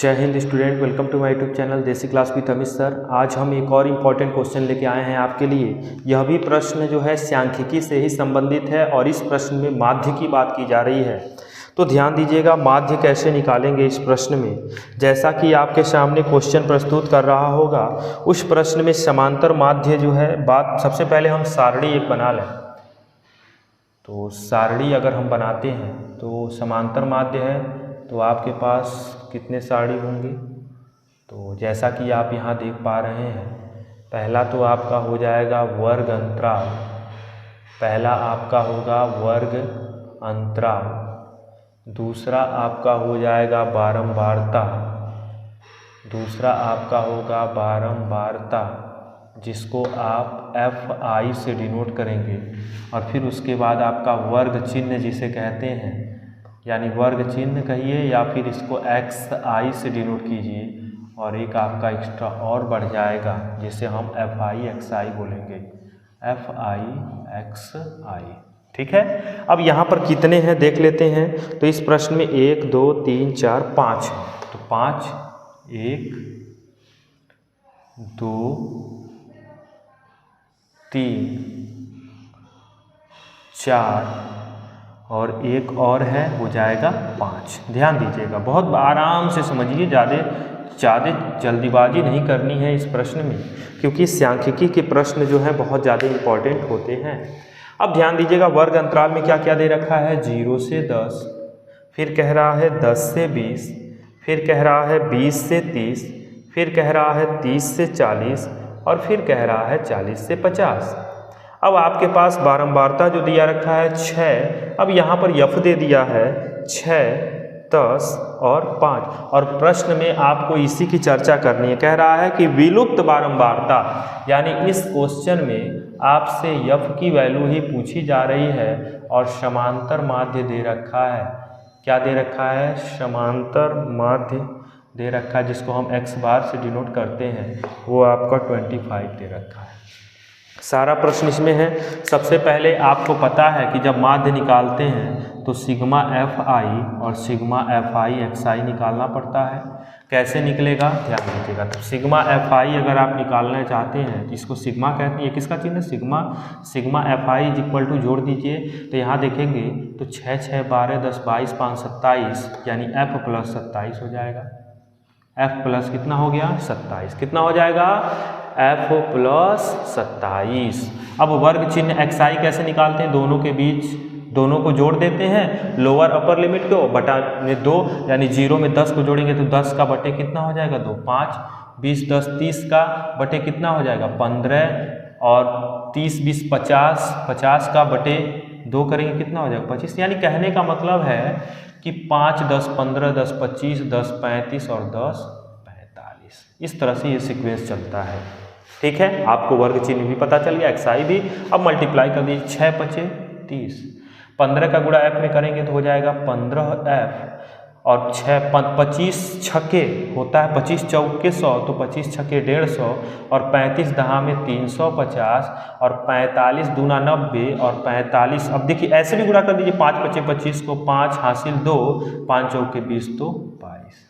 जय हिंद student, welcome to my YouTube channel Desi class with Amit sir. आज हम एक और इम्पॉर्टेंट क्वेश्चन लेके आए हैं आपके लिए। यह भी प्रश्न जो है सांख्यिकी से ही संबंधित है और इस प्रश्न में माध्य की बात की जा रही है। तो ध्यान दीजिएगा, माध्य कैसे निकालेंगे इस प्रश्न में। जैसा कि आपके सामने क्वेश्चन प्रस्तुत कर रहा होगा, उस प्रश्न में समांतर माध्य जो है बात, सबसे पहले हम सारणी एक बना लें। तो सारणी अगर हम बनाते हैं तो समांतर माध्य है तो आपके पास कितने सारणी होंगे। तो जैसा कि आप यहाँ देख पा रहे हैं, पहला तो आपका हो जाएगा वर्ग अंतराल, पहला आपका होगा वर्ग अंतराल, दूसरा आपका हो जाएगा बारंबारता, दूसरा आपका होगा बारंबारता जिसको आप FI से डिनोट करेंगे, और फिर उसके बाद आपका वर्ग चिन्ह जिसे कहते हैं, यानी वर्ग चिन्ह कहिए या फिर इसको XI से डिनोट कीजिए, और एक आपका एक्स्ट्रा और बढ़ जाएगा जिसे हम FI XI बोलेंगे, FI XI। ठीक है, अब यहाँ पर कितने हैं देख लेते हैं। तो इस प्रश्न में 1 2 3 4 5 है। तो 5 1 2 3 4 और एक और है, हो जाएगा 5। ध्यान दीजिएगा, बहुत आराम से समझिए, ज़्यादा जल्दीबाजी नहीं करनी है इस प्रश्न में, क्योंकि सांख्यिकी के प्रश्न जो हैं बहुत ज़्यादा इम्पॉर्टेंट होते हैं। अब ध्यान दीजिएगा, वर्ग अंतराल में क्या क्या दे रखा है, 0 से 10, फिर कह रहा है 10 से 20, फिर कह रहा है 20 से 30, फिर कह रहा है 30 से 40 और फिर कह रहा है 40 से 50। अब आपके पास बारंबारता जो दिया रखा है 6, अब यहाँ पर यफ दे दिया है 6, 10 और 5, और प्रश्न में आपको इसी की चर्चा करनी है। कह रहा है कि विलुप्त बारंबारता, यानी इस क्वेश्चन में आपसे यफ की वैल्यू ही पूछी जा रही है और समांतर माध्य दे रखा है। क्या दे रखा है? समांतर माध्य दे रखा है, जिसको हम x बार से डिनोट करते हैं, वो आपका 25 दे रखा है। सारा प्रश्न इसमें है। सबसे पहले आपको पता है कि जब माध्य निकालते हैं तो सिग्मा FI और सिग्मा FI XI निकालना पड़ता है। कैसे निकलेगा ध्यान दीजिएगा। तो सिग्मा FI अगर आप निकालना चाहते हैं तो इसको सिग्मा कहते हैं। ये किसका चिन्ह है? Sigma FI is equal to, जोड़ दीजिए तो यहाँ देखेंगे तो 6 6 12 10 22 5 27, यानी F प्लस 27 हो जाएगा। F प्लस कितना हो गया? 27। कितना हो जाएगा? F plus 27। अब वर्ग चिन्ह XI कैसे निकालते हैं? दोनों के बीच, दोनों को जोड़ देते हैं, लोअर अपर लिमिट को बटा 2, यानी 0 में 10 को जोड़ेंगे तो 10 का बटे कितना हो जाएगा? 2 5 20 10 30 का बटे कितना हो जाएगा? 15, और 30 20 50, 50 का बटे 2 करेंगे कितना हो जाएगा? 25। यानी कहने का मतलब है कि 5 10 15 10 25 10 35 और 10 45, इस तरह से ये सीक्वेंस चलता है। ठीक है, आपको वर्ग चिन्ह भी पता चल गया, XI भी। अब मल्टीप्लाई कर दीजिए, 6 5 30, 15 का गुणा F में करेंगे तो हो जाएगा 15F, और 25 छक्के होता है, 25 चौके 100, तो 25 छक्के 150, और 35 दहा में 350, और 45 दूना 90, और 45, अब देखिए ऐसे भी गुणा कर दीजिए, 5 5 25 को 5 हासिल 2, 5 चौके 20 तो 22।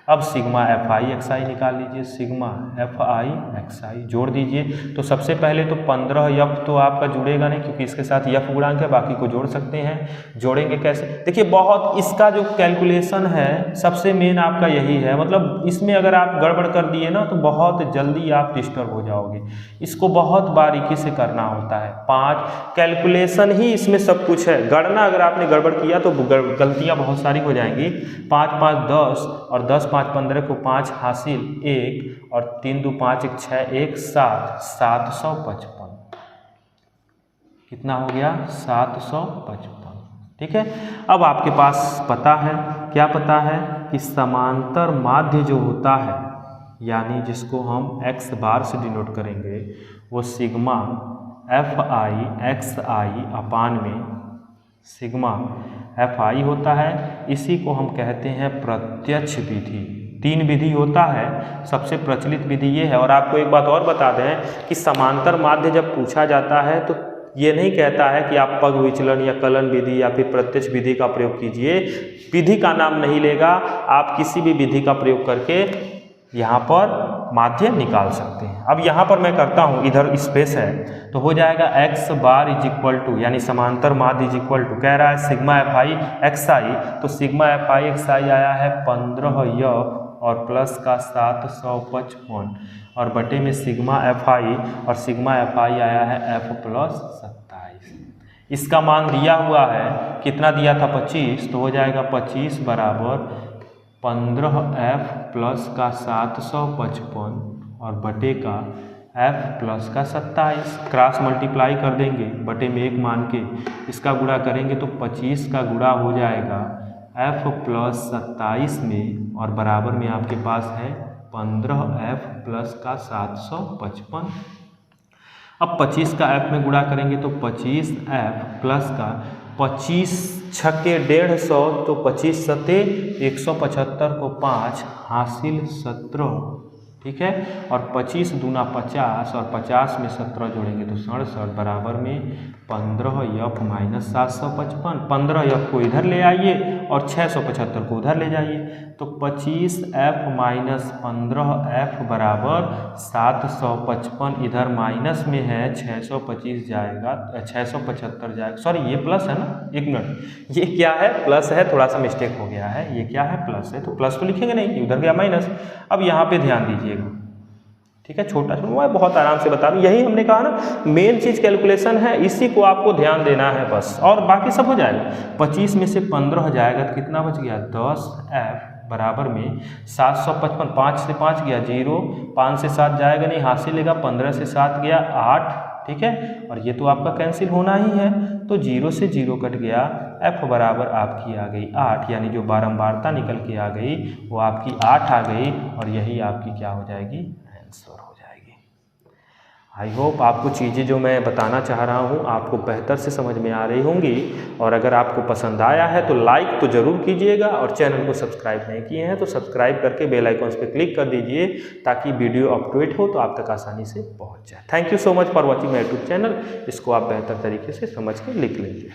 अब सिग्मा FI XI निकाल लीजिए, सिग्मा FI XI जोड़ दीजिए। तो सबसे पहले तो 15 यफ तो आपका जुड़ेगा नहीं, क्योंकि इसके साथ यफ गुणांक है, बाकी को जोड़ सकते हैं। जोड़ेंगे कैसे? देखिए, बहुत इसका जो कैलकुलेशन है सबसे मेन आपका यही है, मतलब इसमें अगर आप गड़बड़ कर दिए ना तो बहुत जल्दी आप डिस्टर्ब हो जाओगे। इसको बहुत बारीकी से करना होता है। 5 कैलकुलेशन ही इसमें सब कुछ है, गणना अगर आपने गड़बड़ किया तो गलतियाँ बहुत सारी हो जाएंगी। 5 5 10, और 10 5 15 को 5 हासिल 1, और 3 2 5 1 6 1 7, 755। कितना हो गया? 755। ठीक है, अब आपके पास पता है, क्या पता है कि समांतर माध्य जो होता है, यानी जिसको हम x बार से डिनोट करेंगे, वो सिग्मा FI XI अपान में सिग्मा FI होता है। इसी को हम कहते हैं प्रत्यक्ष विधि। 3 विधि होता है, सबसे प्रचलित विधि ये है। और आपको एक बात और बता दें कि समांतर माध्य जब पूछा जाता है तो ये नहीं कहता है कि आप पग विचलन या कलन विधि या फिर प्रत्यक्ष विधि का प्रयोग कीजिए। विधि का नाम नहीं लेगा, आप किसी भी विधि का प्रयोग करके यहाँ पर माध्य निकाल सकते हैं। अब यहाँ पर मैं करता हूँ, इधर स्पेस है तो हो जाएगा x bar is equal to, यानी समांतर माध्य इज इक्वल टू, कह रहा है sigma F I X I, तो sigma F I X I आया है 15 और प्लस का 755 और बटे में सिग्मा एफ आई, और सिग्मा एफ आई आया है f प्लस 27। इसका मान दिया हुआ है, कितना दिया था 25, तो हो जाएगा 25 बराबर 15f प्लस का 755 और बटे का f प्लस का 27। क्रॉस मल्टीप्लाई कर देंगे, बटे में 1 मान के इसका गुणा करेंगे तो 25 का गुणा हो जाएगा f प्लस 27 में, और बराबर में आपके पास है 15f प्लस का 755। अब 25 का f में गुणा करेंगे तो 25f प्लस का 25 छक्के 150, तो 25 सत्ते 175 को 5 हासिल 17, ठीक है। और 25 दूना 50 और 50 में 17 जोड़ेंगे तो 67 बराबर में 15f माइनस 755। 15f को इधर ले आइए और 675 को उधर ले जाइए, तो 25f माइनस 15f बराबर 755, इधर माइनस में है 625 जाएगा, 675 जाएगा, सॉरी ये प्लस है ना, 1 मिनट, ये क्या है प्लस है, थोड़ा सा मिस्टेक हो गया है, ये क्या है प्लस है, तो प्लस तो लिखेंगे नहीं, उधर गया माइनस। अब यहाँ पे ध्यान दीजिएगा, ठीक है, छोटा छोटा मैं बहुत आराम से बता दूँ, यही हमने कहा ना मेन चीज़ कैलकुलेशन है, इसी को आपको ध्यान देना है बस, और बाकी सब हो जाएगा। 25 में से 15 जाएगा तो कितना बच गया 10f बराबर में 755, 5 से 5 गया 0, 5 से 7 जाएगा नहीं, हासिल लेगा, 15 से 7 गया 8, ठीक है, और ये तो आपका कैंसिल होना ही है, तो 0 से 0 कट गया, f बराबर आपकी आ गई 8, यानी जो बारंबारता निकल के आ गई वो आपकी 8 आ गई, और यही आपकी क्या हो जाएगी आंसर हो जाएगी। आई होप आपको चीज़ें जो मैं बताना चाह रहा हूँ आपको बेहतर से समझ में आ रही होंगी, और अगर आपको पसंद आया है तो लाइक तो ज़रूर कीजिएगा, और चैनल को सब्सक्राइब नहीं किए हैं तो सब्सक्राइब करके बेल आइकॉन्स पे क्लिक कर दीजिए ताकि वीडियो अपडेट हो तो आप तक आसानी से पहुँच जाए। Thank you so much for watching my YouTube channel. इसको आप बेहतर तरीके से समझ के लिख लीजिए।